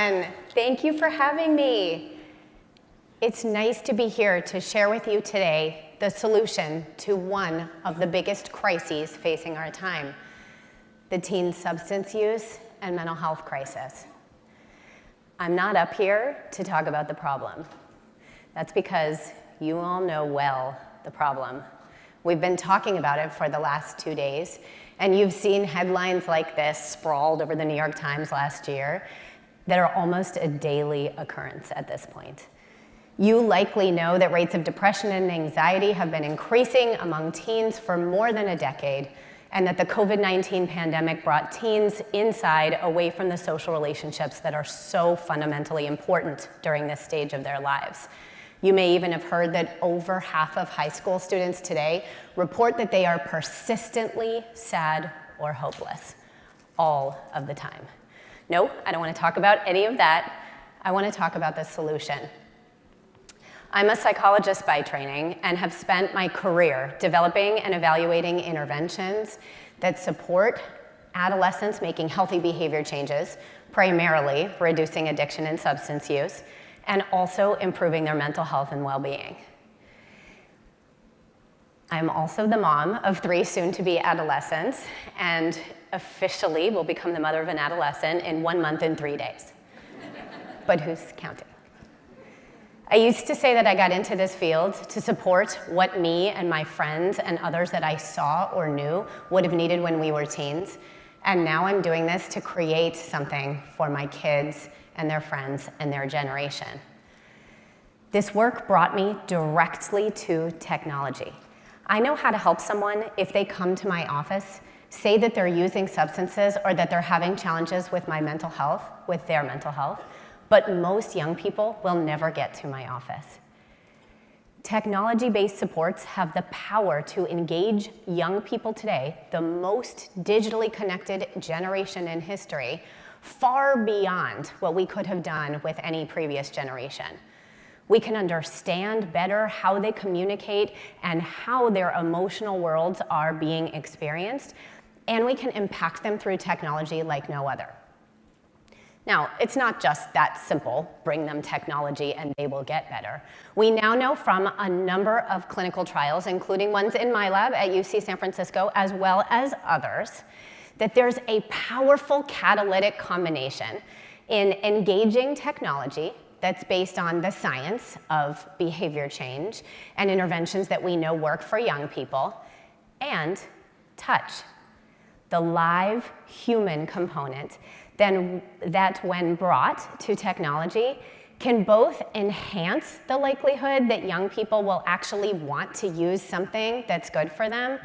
everyone. Thank you for having me. It's nice to be here to share with you today the solution to one of the biggest crises facing our time, the teen substance use and mental health crisis. I'm not up here to talk about the problem. That's because you all know well the problem. We've been talking about it for the last 2 days, and you've seen headlines like this sprawled over the New York Times last year that are almost a daily occurrence at this point. You likely know that rates of depression and anxiety have been increasing among teens for more than a decade, and that the COVID-19 pandemic brought teens inside, away from the social relationships that are so fundamentally important during this stage of their lives. You may even have heard that over half of high school students today report that they are persistently sad or hopeless all of the time. No, I don't want to talk about any of that. I want to talk about the solution. I'm a psychologist by training and have spent my career developing and evaluating interventions that support adolescents making healthy behavior changes, primarily reducing addiction and substance use, and also improving their mental health and well-being. I'm also the mom of 3 soon-to-be adolescents, and officially will become the mother of an adolescent in 1 month and 3 days. But who's counting? I used to say that I got into this field to support what me and my friends and others that I saw or knew would have needed when we were teens, and now I'm doing this to create something for my kids and their friends and their generation. This work brought me directly to technology. I know how to help someone if they come to my office, say that they're using substances or that they're having challenges with their mental health, but most young people will never get to my office. Technology-based supports have the power to engage young people today, the most digitally connected generation in history, far beyond what we could have done with any previous generation. We can understand better how they communicate and how their emotional worlds are being experienced, and we can impact them through technology like no other. Now, it's not just that simple, bring them technology and they will get better. We now know from a number of clinical trials, including ones in my lab at UC San Francisco, as well as others, that there's a powerful catalytic combination in engaging technology that's based on the science of behavior change and interventions that we know work for young people, and touch, the live human component, that when brought to technology can both enhance the likelihood that young people will actually want to use something that's good for them,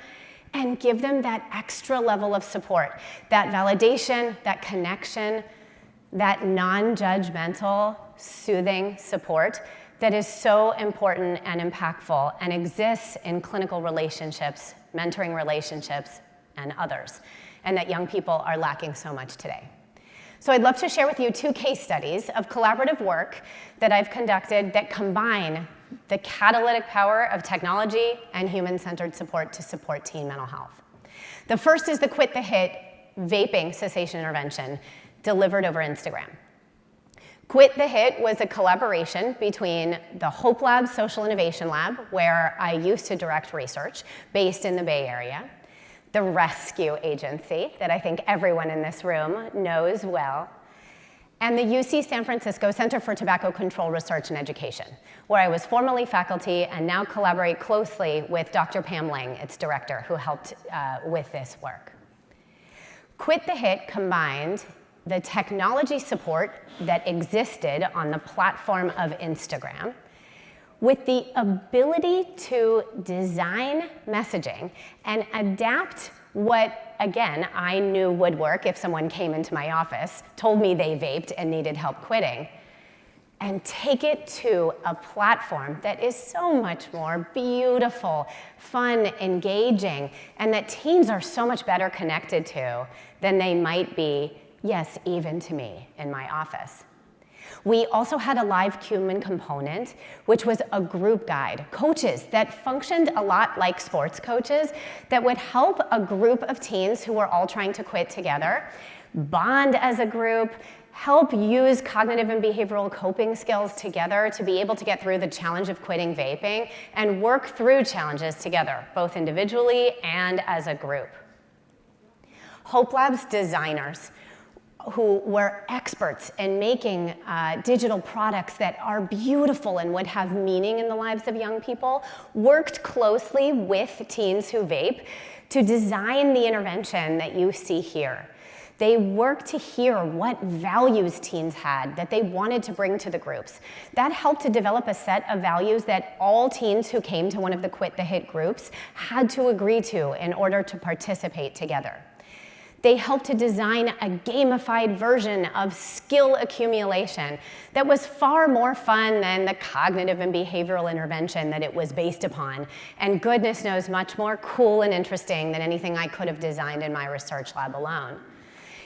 and give them that extra level of support, that validation, that connection, that non-judgmental, soothing support that is so important and impactful and exists in clinical relationships, mentoring relationships, and others, and that young people are lacking so much today. So I'd love to share with you 2 case studies of collaborative work that I've conducted that combine the catalytic power of technology and human-centered support to support teen mental health. The first is the Quit the Hit vaping cessation intervention delivered over Instagram. Quit the Hit was a collaboration between the Hope Lab Social Innovation Lab, where I used to direct research based in the Bay Area, the Rescue Agency, that I think everyone in this room knows well, and the UC San Francisco Center for Tobacco Control Research and Education, where I was formerly faculty and now collaborate closely with Dr. Pam Lang, its director, who helped with this work. Quit the Hit combined the technology support that existed on the platform of Instagram with the ability to design messaging and adapt what, again, I knew would work if someone came into my office, told me they vaped and needed help quitting, and take it to a platform that is so much more beautiful, fun, engaging, and that teens are so much better connected to than they might be, yes, even to me in my office. We also had a live human component, which was a group guide, coaches that functioned a lot like sports coaches that would help a group of teens who were all trying to quit together, bond as a group, help use cognitive and behavioral coping skills together to be able to get through the challenge of quitting vaping and work through challenges together, both individually and as a group. Hope Lab's designers, who were experts in making digital products that are beautiful and would have meaning in the lives of young people, worked closely with teens who vape to design the intervention that you see here. They worked to hear what values teens had that they wanted to bring to the groups. That helped to develop a set of values that all teens who came to one of the Quit the Hit groups had to agree to in order to participate together. They helped to design a gamified version of skill accumulation that was far more fun than the cognitive and behavioral intervention that it was based upon, and goodness knows much more cool and interesting than anything I could have designed in my research lab alone.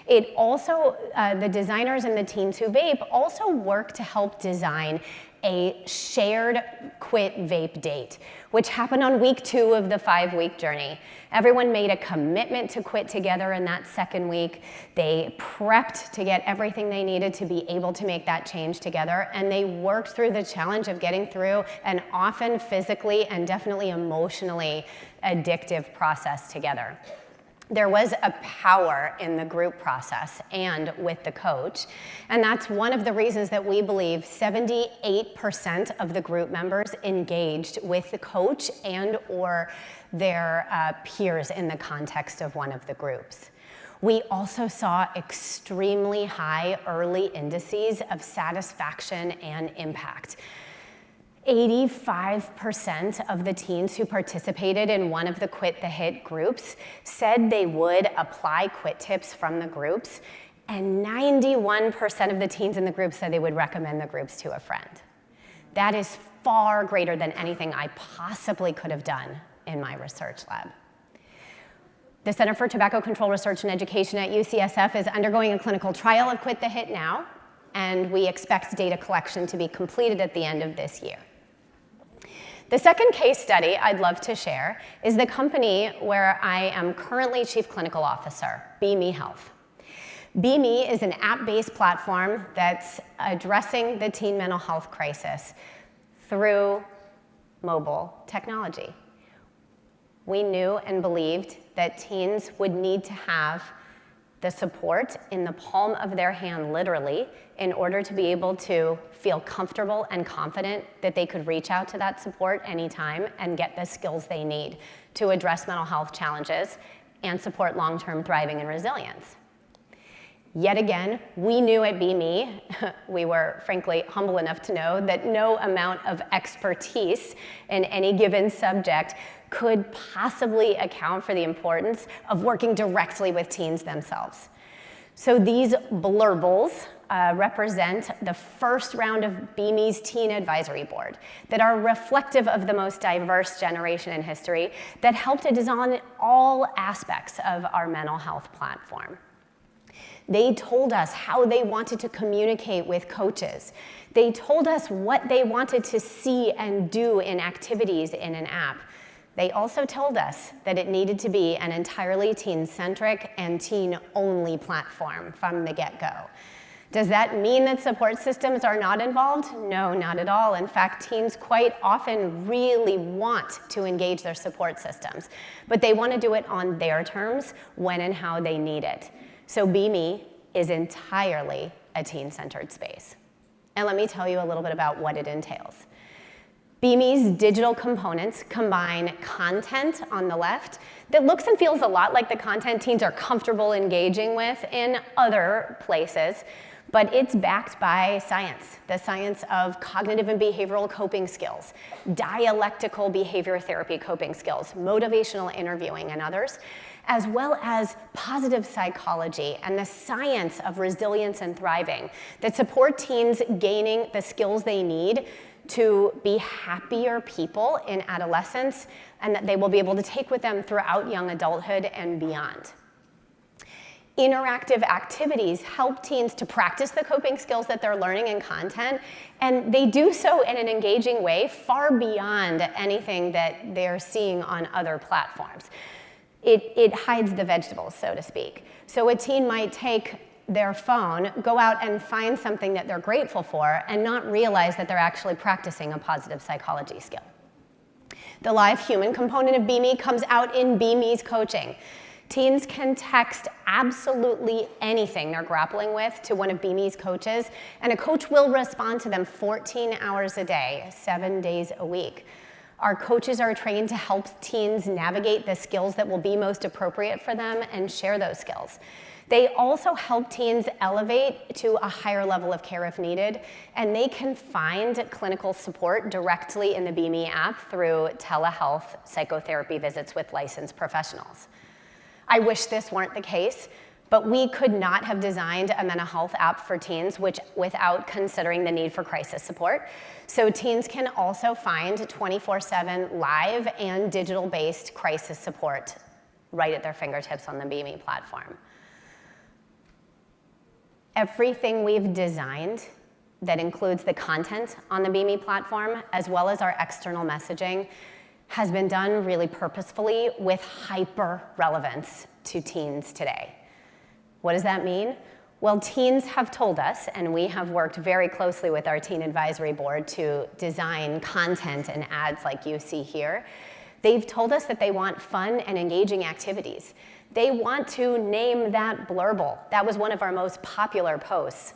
It also, the designers and the teens who vape also work to help design a shared quit vape date, which happened on week 2 of the 5-week journey. Everyone made a commitment to quit together in that second week. They prepped to get everything they needed to be able to make that change together, and they worked through the challenge of getting through an often physically and definitely emotionally addictive process together. There was a power in the group process and with the coach, and that's one of the reasons that we believe 78% of the group members engaged with the coach and or their peers in the context of one of the groups. We also saw extremely high early indices of satisfaction and impact. 85% of the teens who participated in one of the Quit the Hit groups said they would apply quit tips from the groups, and 91% of the teens in the group said they would recommend the groups to a friend. That is far greater than anything I possibly could have done in my research lab. The Center for Tobacco Control Research and Education at UCSF is undergoing a clinical trial of Quit the Hit now, and we expect data collection to be completed at the end of this year. The second case study I'd love to share is the company where I am currently Chief Clinical Officer, BeMe Health. BeMe is an app-based platform that's addressing the teen mental health crisis through mobile technology. We knew and believed that teens would need to have the support in the palm of their hand, literally, in order to be able to feel comfortable and confident that they could reach out to that support anytime and get the skills they need to address mental health challenges and support long-term thriving and resilience. Yet again, we knew at BeMe, we were frankly humble enough to know that no amount of expertise in any given subject could possibly account for the importance of working directly with teens themselves. So these blurbles represent the first round of BeMe's Teen Advisory Board that are reflective of the most diverse generation in history that help to design all aspects of our mental health platform. They told us how they wanted to communicate with coaches. They told us what they wanted to see and do in activities in an app. They also told us that it needed to be an entirely teen-centric and teen-only platform from the get-go. Does that mean that support systems are not involved? No, not at all. In fact, teens quite often really want to engage their support systems, but they want to do it on their terms, when and how they need it. So BeMe is entirely a teen-centered space. And let me tell you a little bit about what it entails. BeMe's digital components combine content on the left that looks and feels a lot like the content teens are comfortable engaging with in other places, but it's backed by science, the science of cognitive and behavioral coping skills, dialectical behavior therapy coping skills, motivational interviewing, and others, as well as positive psychology and the science of resilience and thriving that support teens gaining the skills they need to be happier people in adolescence, and that they will be able to take with them throughout young adulthood and beyond. Interactive activities help teens to practice the coping skills that they're learning in content, and they do so in an engaging way far beyond anything that they're seeing on other platforms. It hides the vegetables, so to speak. So a teen might take their phone, go out and find something that they're grateful for and not realize that they're actually practicing a positive psychology skill. The live human component of BeMe comes out in BeMe's coaching. Teens can text absolutely anything they're grappling with to one of BeMe's coaches, and a coach will respond to them 14 hours a day, 7 days a week. Our coaches are trained to help teens navigate the skills that will be most appropriate for them and share those skills. They also help teens elevate to a higher level of care if needed, and they can find clinical support directly in the BeMe app through telehealth psychotherapy visits with licensed professionals. I wish this weren't the case, but we could not have designed a mental health app for teens without considering the need for crisis support. So teens can also find 24/7 live and digital-based crisis support right at their fingertips on the BeMe platform. Everything we've designed that includes the content on the BeMe platform, as well as our external messaging, has been done really purposefully with hyper relevance to teens today. What does that mean? Well, teens have told us, and we have worked very closely with our teen advisory board to design content and ads like you see here. They've told us that they want fun and engaging activities. They want to name that blurble. That was one of our most popular posts.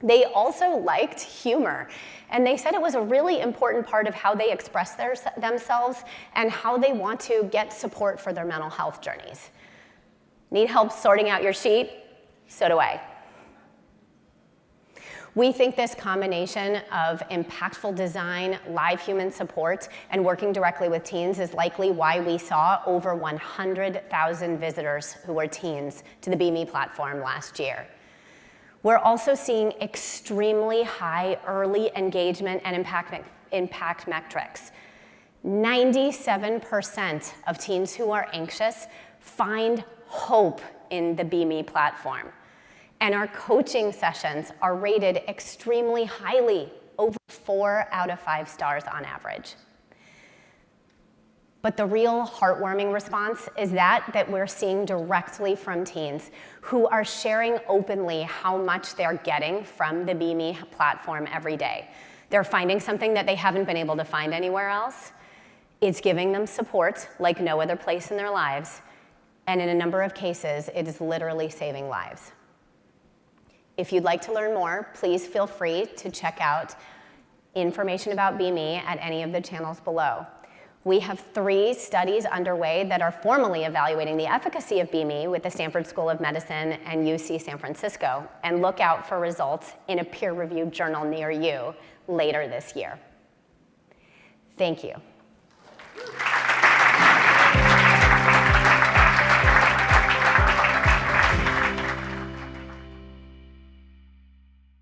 They also liked humor, and they said it was a really important part of how they express themselves and how they want to get support for their mental health journeys. Need help sorting out your sheet? So do I. We think this combination of impactful design, live human support, and working directly with teens is likely why we saw over 100,000 visitors who were teens to the BeMe platform last year. We're also seeing extremely high early engagement and impact metrics. 97% of teens who are anxious find hope in the BeMe platform. And our coaching sessions are rated extremely highly, over 4 out of 5 stars on average. But the real heartwarming response is that we're seeing directly from teens who are sharing openly how much they're getting from the BeMe platform every day. They're finding something that they haven't been able to find anywhere else. It's giving them support like no other place in their lives. And in a number of cases, it is literally saving lives. If you'd like to learn more, please feel free to check out information about BeMe at any of the channels below. We have 3 studies underway that are formally evaluating the efficacy of BeMe with the Stanford School of Medicine and UC San Francisco, and look out for results in a peer-reviewed journal near you later this year. Thank you.